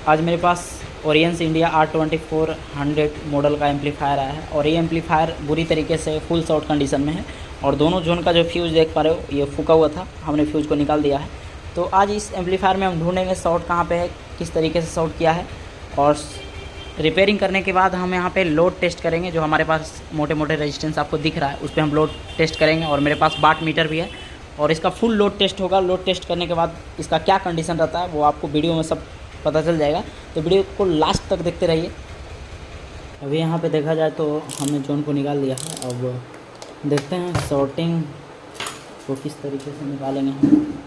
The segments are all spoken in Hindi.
आज मेरे पास ओरियंस इंडिया R2400 मॉडल का एम्पलीफायर आया है और ये एम्पलीफायर बुरी तरीके से फुल शॉर्ट कंडीशन में है और दोनों जोन का जो फ्यूज़ देख पा रहे हो ये फूका हुआ था, हमने फ्यूज़ को निकाल दिया है। तो आज इस एम्पलीफायर में हम ढूंढेंगे शॉर्ट कहाँ पे है, किस तरीके से शॉर्ट किया है, और रिपेयरिंग करने के बाद हम यहाँ पे लोड टेस्ट करेंगे। जो हमारे पास मोटे मोटे रेजिस्टेंस आपको दिख रहा है उस पर हम लोड टेस्ट करेंगे और मेरे पास वाट मीटर भी है और इसका फुल लोड टेस्ट होगा। लोड टेस्ट करने के बाद इसका क्या कंडीशन रहता है वो आपको वीडियो में सब पता चल जाएगा, तो वीडियो को लास्ट तक देखते रहिए। अभी यहाँ पे देखा जाए तो हमने जोन को निकाल लिया है। अब देखते हैं शॉर्टिंग को किस तरीके से निकालेंगे हम।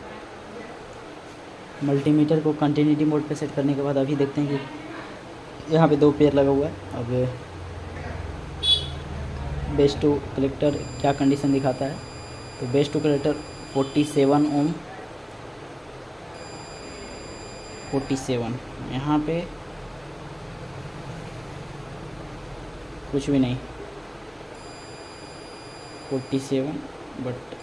मल्टीमीटर को कंटिन्यूटी मोड पे सेट करने के बाद अभी देखते हैं कि यहाँ पे 2 पेयर लगा हुआ है। अब बेस टू कलेक्टर क्या कंडीशन दिखाता है, तो बेस टू कलेक्टर 47 ओम 47, यहाँ पे कुछ भी नहीं 47, बट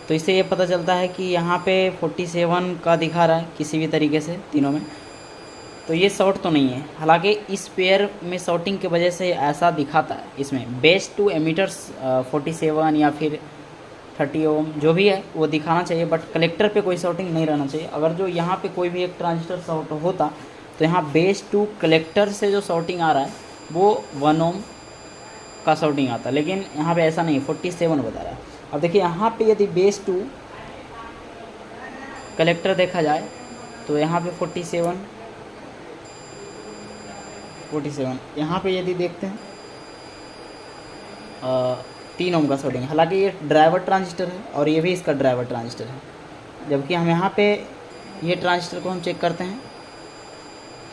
तो इससे ये पता चलता है कि यहाँ पे 47 का दिखा रहा है किसी भी तरीके से तीनों में, तो ये शॉर्ट तो नहीं है। हालांकि इस पेयर में शॉर्टिंग की वजह से ऐसा दिखाता है। इसमें बेस टू एमीटर्स 47 या फिर 30 ओम जो भी है वो दिखाना चाहिए, बट कलेक्टर पे कोई शॉर्टिंग नहीं रहना चाहिए। अगर जो यहाँ पे कोई भी एक ट्रांजिस्टर शॉर्ट होता तो यहाँ बेस टू कलेक्टर से जो शॉर्टिंग आ रहा है वो 1 ओम का शॉर्टिंग आता है, लेकिन यहाँ पे ऐसा नहीं, 47 बता रहा है। अब देखिए यहाँ पे यदि बेस टू कलेक्टर देखा जाए तो यहाँ पे 47 यहाँ पे यदि देखते हैं 3 ओम का शॉर्टिंग। हालांकि ये ड्राइवर ट्रांजिस्टर है और ये भी इसका ड्राइवर ट्रांजिस्टर है, जबकि हम यहाँ पे ये ट्रांजिस्टर को हम चेक करते हैं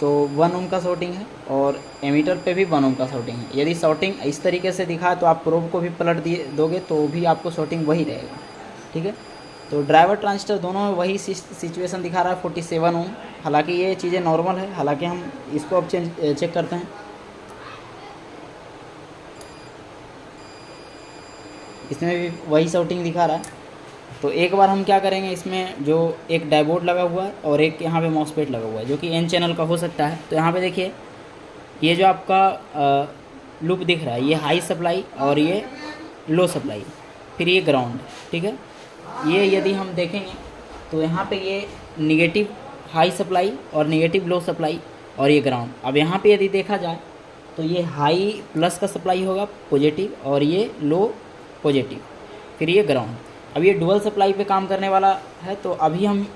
तो 1 ओम का शॉर्टिंग है और एमीटर पे भी 1 ओम का शॉर्टिंग है। यदि शॉर्टिंग इस तरीके से दिखा तो आप प्रोब को भी पलट दोगे तो भी आपको शॉर्टिंग वही रहेगा, ठीक है। तो ड्राइवर ट्रांजिस्टर दोनों में वही सिचुएशन दिखा रहा है 47 ओम। हालांकि ये चीज़ें नॉर्मल है, हालांकि हम इसको अब चेक करते हैं। इसमें भी वही शॉर्टिंग दिखा रहा है। तो एक बार हम क्या करेंगे, इसमें जो एक डायोड लगा हुआ है और एक यहाँ पे मॉसफेट लगा हुआ है जो कि N चैनल का हो सकता है। तो यहाँ पे देखिए ये जो आपका लूप दिख रहा है ये हाई सप्लाई और ये लो सप्लाई, फिर ये ग्राउंड, ठीक है। ये यदि हम देखेंगे तो यहाँ पे ये निगेटिव हाई सप्लाई और निगेटिव लो सप्लाई और ये ग्राउंड। अब यहाँ पे यदि देखा जाए तो ये हाई प्लस का सप्लाई होगा पॉजिटिव और ये लो पॉजिटिव, फिर ये ग्राउंड। अब ये डुअल सप्लाई पे काम करने वाला है, तो अभी हम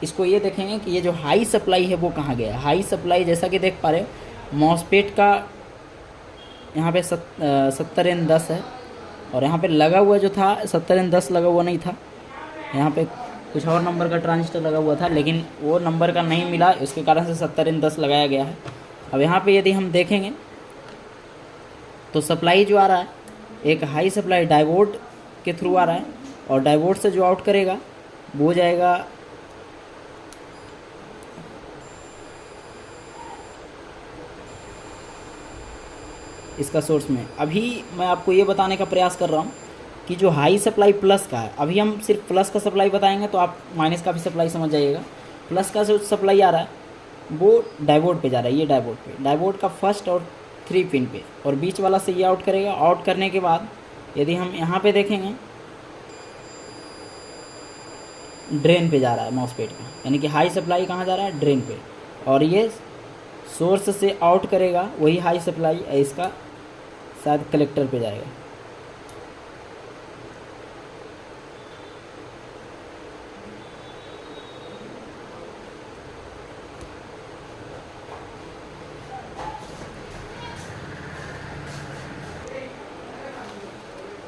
इसको ये देखेंगे कि ये जो हाई सप्लाई है वो कहाँ गया। हाई सप्लाई जैसा कि देख पा रहे हो मॉसफेट का यहाँ पे 70N10 है और यहाँ पे लगा हुआ जो था 70N10 लगा हुआ नहीं था, यहाँ पे कुछ और नंबर का ट्रांजिस्टर लगा हुआ था, लेकिन वो नंबर का नहीं मिला, इसके कारण से 70N10 लगाया गया है। अब यहाँ पे यदि हम देखेंगे तो सप्लाई जो आ रहा है एक हाई सप्लाई डायोड के थ्रू आ रहा है और डायोड से जो आउट करेगा वो जाएगा इसका सोर्स में। अभी मैं आपको ये बताने का प्रयास कर रहा हूँ कि जो हाई सप्लाई प्लस का है, अभी हम सिर्फ प्लस का सप्लाई बताएंगे तो आप माइनस का भी सप्लाई समझ जाइएगा। प्लस का जो सप्लाई आ रहा है वो डायोड पे जा रहा है, ये डायोड पे, डायोड का फर्स्ट और 3 पिन पे, और बीच वाला से ये आउट करेगा। आउट करने के बाद यदि हम यहाँ पे देखेंगे ड्रेन पे जा रहा है मॉसफेट का, यानी कि हाई सप्लाई कहाँ जा रहा है, ड्रेन पे, और ये सोर्स से आउट करेगा वही हाई सप्लाई इसका शायद कलेक्टर पे जाएगा।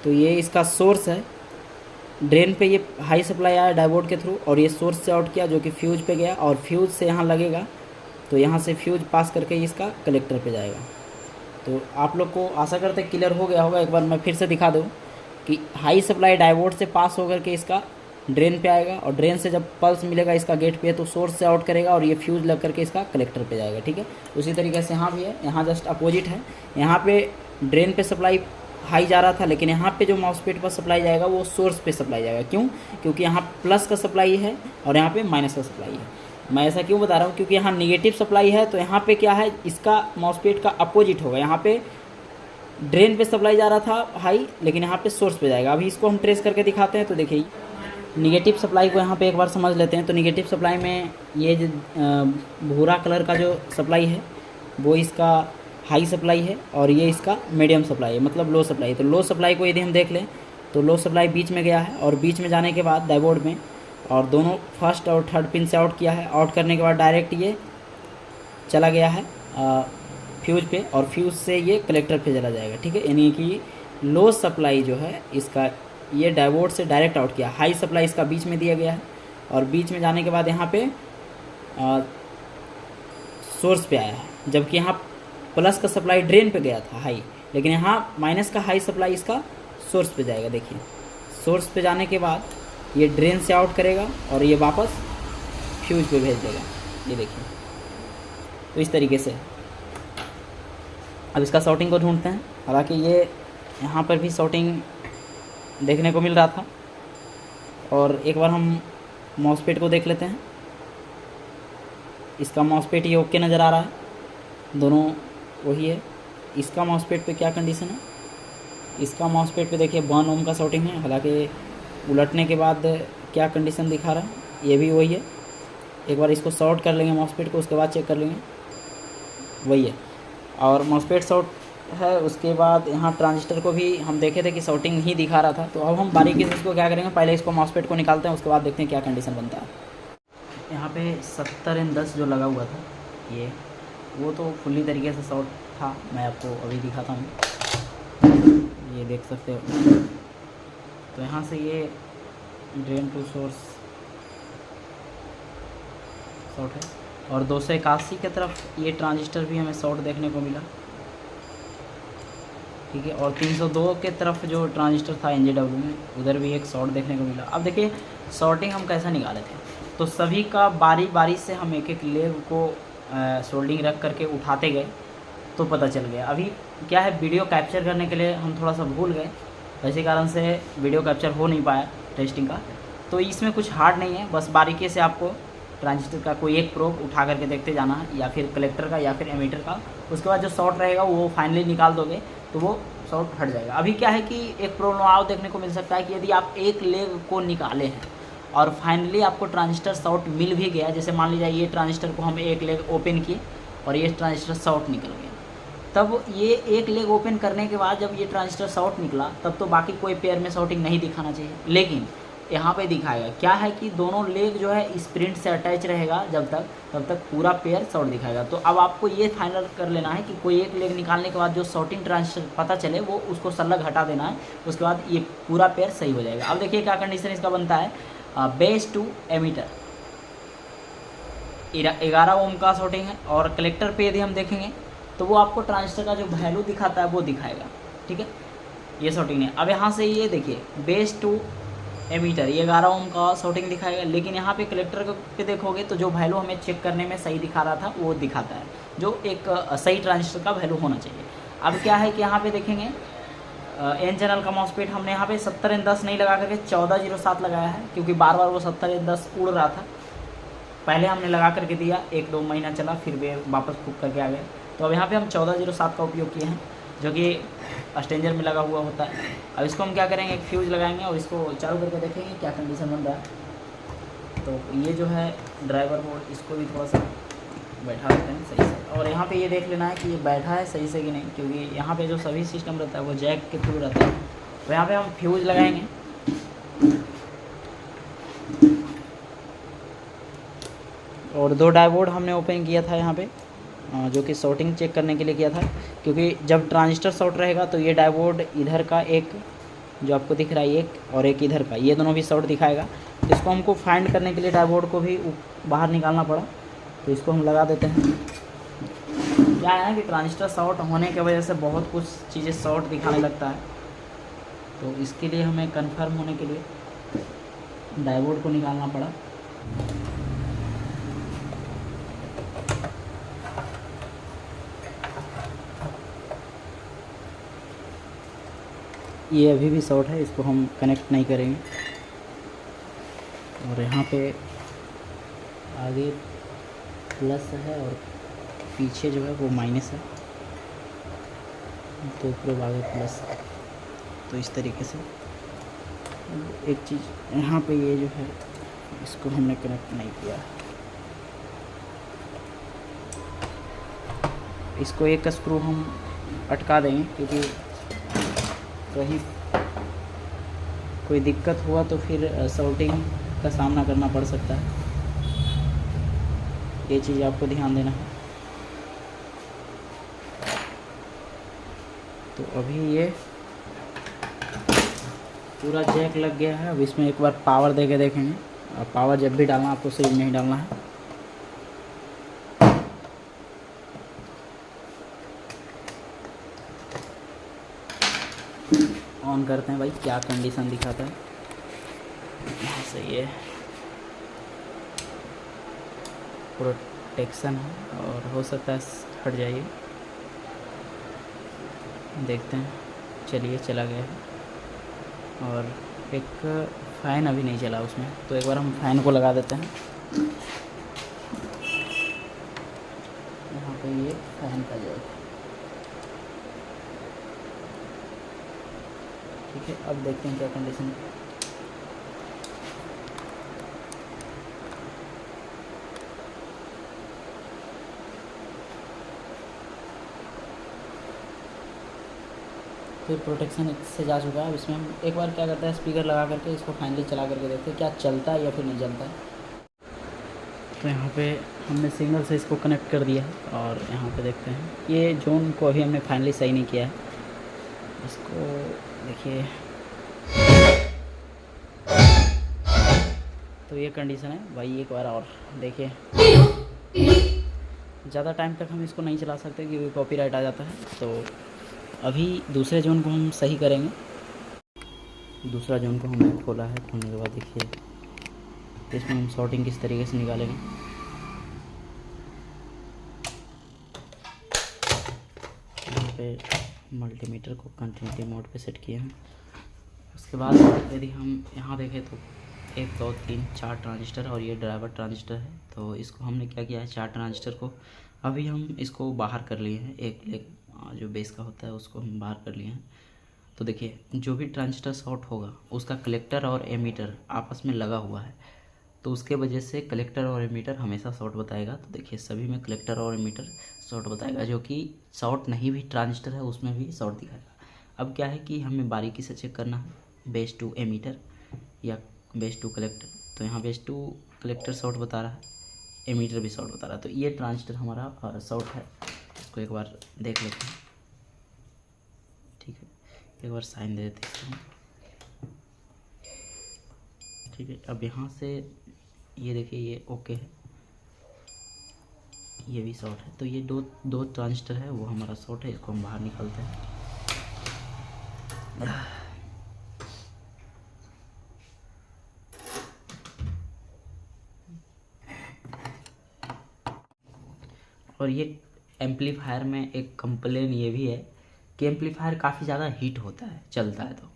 तो ये इसका सोर्स है, ड्रेन पे ये हाई सप्लाई आया डायोड के थ्रू और ये सोर्स से आउट किया जो कि फ्यूज पे गया और फ्यूज से यहाँ लगेगा, तो यहाँ से फ्यूज पास करके इसका कलेक्टर पे जाएगा। तो आप लोग को आशा करते क्लियर हो गया होगा। एक बार मैं फिर से दिखा दूँ कि हाई सप्लाई डायोड से पास होकर के इसका ड्रेन पे आएगा और ड्रेन से जब पल्स मिलेगा इसका गेट पे तो सोर्स से आउट करेगा और ये फ्यूज लग करके इसका कलेक्टर पे जाएगा, ठीक है। उसी तरीके से यहाँ भी है, यहाँ जस्ट अपोजिट है। यहाँ पे ड्रेन पे सप्लाई हाई जा रहा था, लेकिन यहाँ पे जो मॉसफेट पर सप्लाई जाएगा वो सोर्स पे सप्लाई जाएगा। क्यों? क्योंकि यहाँ प्लस का सप्लाई है और यहाँ पे माइनस का सप्लाई है। मैं ऐसा क्यों बता रहा हूँ? क्योंकि यहाँ निगेटिव सप्लाई है, तो यहाँ पे क्या है, इसका मॉसफेट का अपोजिट होगा। यहाँ पे ड्रेन पे सप्लाई जा रहा था हाई, लेकिन यहाँ पे सोर्स पे जाएगा। अभी इसको हम ट्रेस करके दिखाते हैं। तो देखिए निगेटिव सप्लाई को यहाँ पे एक बार समझ लेते हैं। तो निगेटिव सप्लाई में ये जो भूरा कलर का जो सप्लाई है वो इसका हाई सप्लाई है और ये इसका मीडियम सप्लाई है, मतलब लो सप्लाई। तो लो सप्लाई को यदि हम देख लें तो लो सप्लाई बीच में गया है और बीच में जाने के बाद डायोड में और दोनों फर्स्ट और थर्ड पिन से आउट किया है। आउट करने के बाद डायरेक्ट ये चला गया है फ्यूज पे और फ्यूज से ये कलेक्टर पे चला जाएगा। ठीक है, यानी कि लो सप्लाई जो है इसका ये डायोड से डायरेक्ट आउट किया। हाई सप्लाई इसका बीच में दिया गया है और बीच में जाने के बाद यहाँ पे सोर्स पे आया है, जबकि यहाँ प्लस का सप्लाई ड्रेन पे गया था हाई, लेकिन यहाँ माइनस का हाई सप्लाई इसका सोर्स पे जाएगा। देखिए सोर्स पे जाने के बाद ये ड्रेन से आउट करेगा और ये वापस फ्यूज पे भेज देगा। ये देखिए, तो इस तरीके से अब इसका शॉर्टिंग को ढूंढते हैं। हालांकि ये यहाँ पर भी शॉर्टिंग देखने को मिल रहा था, और एक बार हम मॉसफेट को देख लेते हैं। इसका मॉसफेट ये ओके नज़र आ रहा है, दोनों वही है। इसका मॉसफेट पे क्या कंडीशन है? इसका मॉसफेट पे देखिए 1 ओम का शॉर्टिंग है, हालांकि उलटने के बाद क्या कंडीशन दिखा रहा है ये भी वही है। एक बार इसको शॉर्ट कर लेंगे मॉसफेट को, उसके बाद चेक कर लेंगे, वही है। और मॉसफेट शॉर्ट है, उसके बाद यहाँ ट्रांजिस्टर को भी हम देखे थे कि शॉर्टिंग ही दिखा रहा था। तो अब हम बारीकी से इसको क्या करेंगे, पहले इसको मॉसफेट को निकालते हैं, उसके बाद देखते हैं क्या कंडीशन बनता है। यहाँ पे 70N10 जो लगा हुआ था ये, वो तो फुल्ली तरीके से शॉर्ट था। मैं आपको अभी दिखाता हूँ, ये देख सकते हो। तो यहाँ से ये ड्रेन टू सोर्स शॉर्ट है और 281 की तरफ ये ट्रांजिस्टर भी हमें शॉर्ट देखने को मिला। ठीक है, और 302 के तरफ जो ट्रांजिस्टर था NJW में, उधर भी एक शॉर्ट देखने को मिला। अब देखिए शॉर्टिंग हम कैसे निकाले थे, तो सभी का बारी बारी से हम एक एक लेग को सोल्डिंग रख करके उठाते गए तो पता चल गया। अभी क्या है, वीडियो कैप्चर करने के लिए हम थोड़ा सा भूल गए, इसी कारण से वीडियो कैप्चर हो नहीं पाया टेस्टिंग का। तो इसमें कुछ हार्ड नहीं है, बस बारीकी से आपको ट्रांजिस्टर का कोई एक प्रोब उठा करके देखते जाना है, या फिर कलेक्टर का या फिर एमीटर का। उसके बाद जो शॉर्ट रहेगा वो फाइनली निकाल दोगे तो वो शॉर्ट हट जाएगा। अभी क्या है कि एक प्रॉब्लम और देखने को मिल सकता है कि यदि आप एक लेग को निकाले हैं और फाइनली आपको ट्रांजिस्टर शॉर्ट मिल भी गया, जैसे मान लीजिए ये ट्रांजिस्टर को हम एक लेग ओपन किए और ये ट्रांजिस्टर शॉर्ट निकल गया, तब ये एक लेग ओपन करने के बाद जब ये ट्रांजिस्टर शॉर्ट निकला तब तो बाकी कोई पेयर में शॉर्टिंग नहीं दिखाना चाहिए, लेकिन यहाँ पे दिखाएगा। क्या है कि दोनों लेग जो है स्प्रिंट से अटैच रहेगा तब तक पूरा पेयर शॉर्ट दिखाएगा। तो अब आपको ये फाइनल कर लेना है कि कोई एक लेग निकालने के बाद जो शॉर्टिंग ट्रांजिस्टर पता चले वो उसको सलग हटा देना है, उसके बाद ये पूरा पेयर सही हो जाएगा। अब देखिए क्या कंडीशन इसका बनता है। बेस टू एमीटर 11 ओम का शॉर्टिंग है, और कलेक्टर पे यदि हम देखेंगे तो वो आपको ट्रांजिस्टर का जो वैल्यू दिखाता है वो दिखाएगा। ठीक है, ये शॉर्टिंग है। अब यहाँ से ये देखिए बेस टू एमीटर ये 11 ओम का शॉर्टिंग दिखाएगा, लेकिन यहाँ पे कलेक्टर पे देखोगे तो जो वैल्यू हमें चेक करने में सही दिखा रहा था वो दिखाता है, जो एक सही ट्रांजिस्टर का वैल्यू होना चाहिए। अब क्या है कि यहाँ पे देखेंगे एन चैनल का मॉसफेट हमने यहाँ पे 70N10 नहीं लगा करके 1407 लगाया है, क्योंकि बार बार वो 70N10 उड़ रहा था। पहले हमने लगा करके दिया, 1-2 महीना चला, फिर वे वापस फूक करके आ गए। तो अब यहाँ पे हम 1407 का उपयोग किए हैं, जो कि स्टेंजर में लगा हुआ होता है। अब इसको हम क्या करेंगे, एक फ्यूज़ लगाएंगे और इसको चालू करके देखेंगे क्या कंडीशन बन रहा है। तो ये जो है ड्राइवर बोर्ड, इसको भी थोड़ा सा बैठा देते हैं सही से, और यहाँ पे ये देख लेना है कि ये बैठा है सही से कि नहीं, क्योंकि यहाँ पे जो सभी सिस्टम रहता है वो जैक के थ्रू रहता है। तो यहाँ पे हम फ्यूज़ लगाएंगे, और 2 डायोड हमने ओपन किया था यहाँ पे, जो कि शॉर्टिंग चेक करने के लिए किया था, क्योंकि जब ट्रांजिस्टर शॉर्ट रहेगा तो ये डायोड इधर का एक जो आपको दिख रहा है एक, और एक इधर का, ये दोनों भी शॉर्ट दिखाएगा। इसको हमको फाइंड करने के लिए डायोड को भी बाहर निकालना पड़ा, तो इसको हम लगा देते हैं। क्या है ना कि ट्रांजिस्टर शॉर्ट होने की वजह से बहुत कुछ चीज़ें शॉर्ट दिखाने लगता है, तो इसके लिए हमें कन्फर्म होने के लिए डायोड को निकालना पड़ा। ये अभी भी शॉर्ट है, इसको हम कनेक्ट नहीं करेंगे। और यहाँ पे आगे प्लस है और पीछे जो है वो माइनस है, तो ऊपर आगे प्लस है। तो इस तरीके से एक चीज़ यहाँ पे ये जो है इसको हमने कनेक्ट नहीं किया। इसको एक स्क्रू हम अटका देंगे, क्योंकि कहीं कोई दिक्कत हुआ तो फिर सॉल्टिंग का सामना करना पड़ सकता है। ये चीज़ आपको ध्यान देना है। तो अभी ये पूरा जैक लग गया है। अब इसमें एक बार पावर दे के देखेंगे। और पावर जब भी डालना आपको सिर्फ नहीं डालना है। ऑन करते हैं भाई, क्या कंडीशन दिखाता है। यहाँ से ये प्रोटेक्शन है और हो सकता है हट जाइए, देखते हैं। चलिए, चला गया है। और एक फ़ैन अभी नहीं चला उसमें, तो एक बार हम फ़ैन को लगा देते हैं। यहाँ पे ये फ़ैन का जो है, ठीक है। अब देखते हैं क्या कंडीशन है। फिर प्रोटेक्शन इससे जा चुका है। अब इसमें हम एक बार क्या करते हैं, स्पीकर लगा करके इसको फाइनली चला करके देखते हैं क्या चलता है या फिर नहीं चलता है। तो यहाँ पे हमने सिग्नल से इसको कनेक्ट कर दिया है और यहाँ पे देखते हैं ये जोन को अभी हमने फाइनली सही नहीं किया है। इसको देखिए, तो ये कंडीशन है भाई। एक बार और देखिए, ज़्यादा टाइम तक हम इसको नहीं चला सकते क्योंकि कॉपीराइट आ जाता है। तो अभी दूसरे जोन को हम सही करेंगे। दूसरा जोन को हमने खोला है, खोलने के बाद देखिए इसमें हम सॉर्टिंग किस तरीके से निकालेंगे। यहाँ पे मल्टीमीटर को कंटिन्यूटी मोड पे सेट किए हैं। उसके बाद यदि हम यहाँ देखें तो 1 2 3 4 ट्रांजिस्टर और ये ड्राइवर ट्रांजिस्टर है। तो इसको हमने क्या किया है, 4 ट्रांजिस्टर को अभी हम इसको बाहर कर लिए हैं। एक लेग जो बेस का होता है उसको हम बाहर कर लिए हैं। तो देखिए, जो भी ट्रांजिस्टर शॉर्ट होगा उसका कलेक्टर और एमीटर आपस में लगा हुआ है, तो उसके वजह से कलेक्टर और एमीटर हमेशा शॉर्ट बताएगा। तो देखिए, सभी में कलेक्टर और एमीटर शॉर्ट बताएगा। जो कि शॉर्ट नहीं भी ट्रांजिस्टर है उसमें भी शॉर्ट दिखाएगा। अब क्या है कि हमें बारीकी से चेक करना है बेस टू एमीटर या बेस टू कलेक्टर। तो यहाँ बेस टू कलेक्टर शॉर्ट बता रहा है, एमीटर भी शॉर्ट बता रहा है। तो ये ट्रांजिस्टर हमारा शॉर्ट है। इसको एक बार देख लेते हैं, ठीक है। एक बार साइन दे देते हैं, ठीक है। अब यहाँ से ये देखिए, ये ओके है, ये भी शॉर्ट है। तो ये दो ट्रांजिस्टर है वो हमारा शॉर्ट है। इसको हम बाहर निकालते हैं। और ये एम्पलीफायर में एक कंप्लेन ये भी है कि एम्पलीफायर काफ़ी ज़्यादा हीट होता है चलता है। तो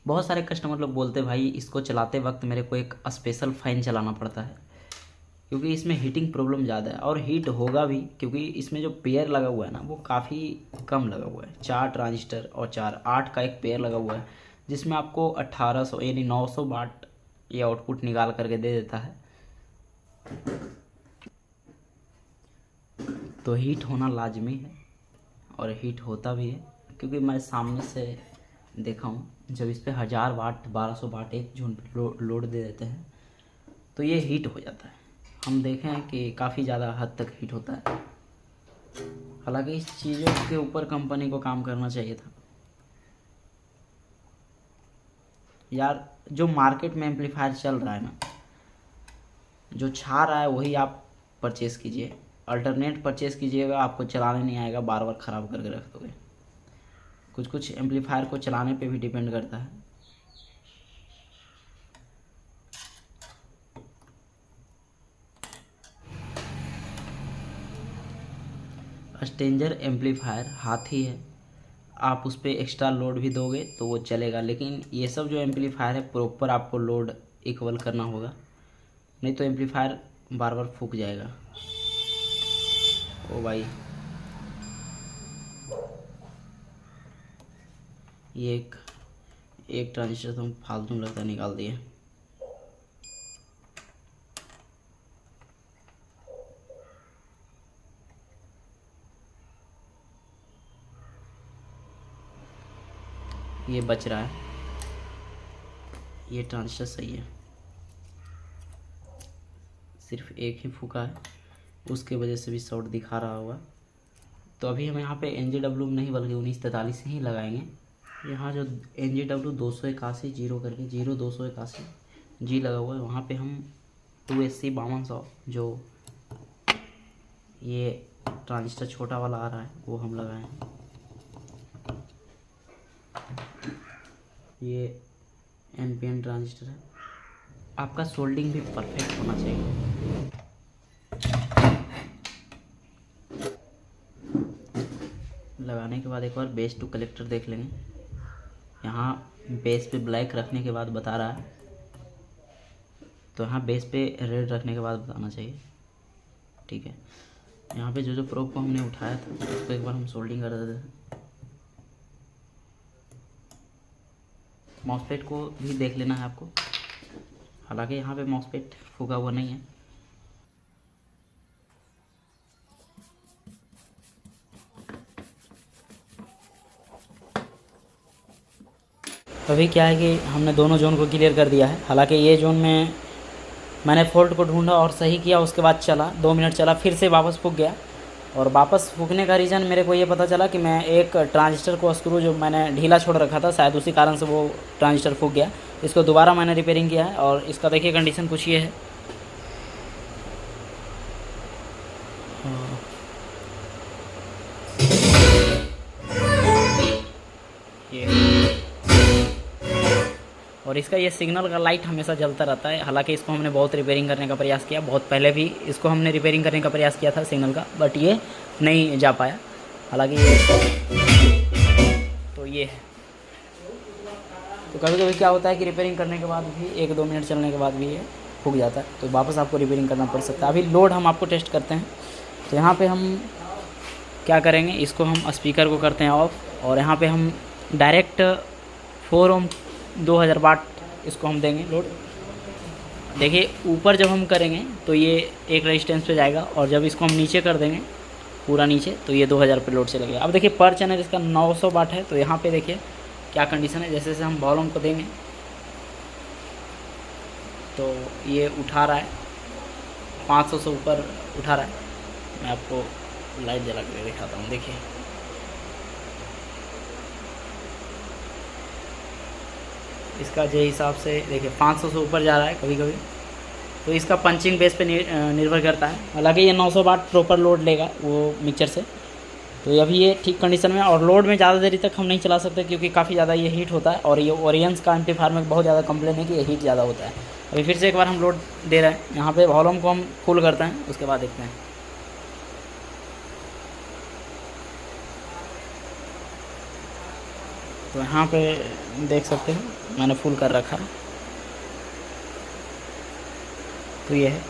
बहुत सारे कस्टमर लोग बोलते हैं भाई इसको चलाते वक्त मेरे को एक स्पेशल फ़ैन चलाना पड़ता है, क्योंकि इसमें हीटिंग प्रॉब्लम ज़्यादा है। और हीट होगा भी, क्योंकि इसमें जो पेयर लगा हुआ है ना वो काफ़ी कम लगा हुआ है। 4 ट्रांजिस्टर और 4 8 का एक पेयर लगा हुआ है, जिसमें आपको 1800 यानी 900 वाट ये आउटपुट निकाल करके दे देता है। तो हीट होना लाजमी है और हीट होता भी है, क्योंकि मैं सामने से देखा हूँ जब इस पर 1000 वाट 1200 वाट एक जोन पे लोड दे देते हैं तो ये हीट हो जाता है। हम देखें हैं कि काफ़ी ज़्यादा हद तक हीट होता है। हालांकि इस चीज़ों के ऊपर कंपनी को काम करना चाहिए था यार। जो मार्केट में एम्पलीफायर चल रहा है ना, जो छा रहा है वही आप परचेज़ कीजिए। अल्टरनेट परचेज़ कीजिएगा, आपको चलाने नहीं आएगा, बार बार ख़राब करके रख दोगे। कुछ कुछ एम्पलीफायर को चलाने पे भी डिपेंड करता है। स्टेंजर एम्पलीफायर हाथी है, आप उस पर एक्स्ट्रा लोड भी दोगे तो वो चलेगा, लेकिन ये सब जो एम्पलीफायर है प्रॉपर आपको लोड इक्वल करना होगा, नहीं तो एम्पलीफायर बार बार फूक जाएगा। ओ भाई, ये एक ट्रांजिस्टर तो हम फालतू में लगता निकाल दिए। ये बच रहा है, ये ट्रांजिस्टर सही है, सिर्फ एक ही फूका है, उसके वजह से भी शॉर्ट दिखा रहा होगा। तो अभी हम यहाँ पे NJW नहीं बल्कि 1943 ही लगाएंगे। यहाँ जो NJW 281 जीरो करके 0281 जी लगा हुआ है, वहाँ पे हम 280 5200 जो ये ट्रांजिस्टर छोटा वाला आ रहा है वो हम लगाएं। ये NPN ट्रांजिस्टर है। आपका सोल्डिंग भी परफेक्ट होना चाहिए। लगाने के बाद एक बार बेस टू कलेक्टर देख लेंगे। यहाँ बेस पे ब्लैक रखने के बाद बता रहा है, तो यहाँ बेस पे रेड रखने के बाद बताना चाहिए। ठीक है, यहाँ पे जो प्रोब को हमने उठाया था उसको एक बार हम सोल्डिंग कर देते हैं। मॉसफेट को भी देख लेना है आपको, हालांकि यहाँ पे मॉसफेट फूका हुआ नहीं है। अभी क्या है कि हमने दोनों जोन को क्लियर कर दिया है। हालांकि ये जोन में मैंने फॉल्ट को ढूंढा और सही किया, उसके बाद चला 2 मिनट चला, फिर से वापस फूक गया। और वापस फूकने का रीज़न मेरे को ये पता चला कि मैं एक ट्रांजिस्टर को स्क्रू जो मैंने ढीला छोड़ रखा था, शायद उसी कारण से वो ट्रांजिस्टर फूक गया। इसको दोबारा मैंने रिपेयरिंग किया है और इसका देखिए कंडीशन कुछ ये है। और इसका ये सिग्नल का लाइट हमेशा जलता रहता है। हालांकि इसको हमने बहुत रिपेयरिंग करने का प्रयास किया, बहुत पहले भी इसको हमने रिपेयरिंग करने का प्रयास किया था सिग्नल का, बट ये नहीं जा पाया। हालांकि ये तो ये है, तो कभी कभी क्या होता है कि रिपेयरिंग करने के बाद भी 1-2 मिनट चलने के बाद भी ये फूक जाता है, तो वापस आपको रिपेयरिंग करना पड़ सकता है। अभी लोड हम आपको टेस्ट करते हैं। तो यहाँ पे हम क्या करेंगे, इसको हम स्पीकर को करते हैं ऑफ, और यहाँ पे हम डायरेक्ट 4 ओम 2000 वाट इसको हम देंगे लोड। देखिए ऊपर जब हम करेंगे तो ये एक रेजिस्टेंस पे जाएगा, और जब इसको हम नीचे कर देंगे पूरा नीचे तो ये 2000 पे लोड चलेगा। अब देखिए पर चैनल इसका 900 वाट है। तो यहाँ पे देखिए क्या कंडीशन है, जैसे जैसे हम वॉल्यूम को देंगे तो ये उठा रहा है, 500 से ऊपर उठा रहा है। मैं आपको लाइट जला के दिखाता हूँ। देखिए इसका जो हिसाब से देखिए 500 से ऊपर जा रहा है कभी कभी, तो इसका पंचिंग बेस पे निर्भर करता है। हालांकि ये 900 वाट प्रॉपर लोड लेगा वो मिक्सचर से। तो अभी ये ठीक कंडीशन में, और लोड में ज़्यादा देरी तक हम नहीं चला सकते क्योंकि काफ़ी ज़्यादा ये हीट होता है, और ये ओरियंस का एम्पलीफायर में बहुत ज़्यादा कंप्लेन है कि ये हीट ज़्यादा होता है। अभी फिर से एक बार हम लोड दे रहे हैं, यहाँ पे वॉल्यूम को हम फुल करते हैं, उसके बाद देखते हैं। तो यहाँ पे देख सकते हैं मैंने फुल कर रखा है, तो ये है।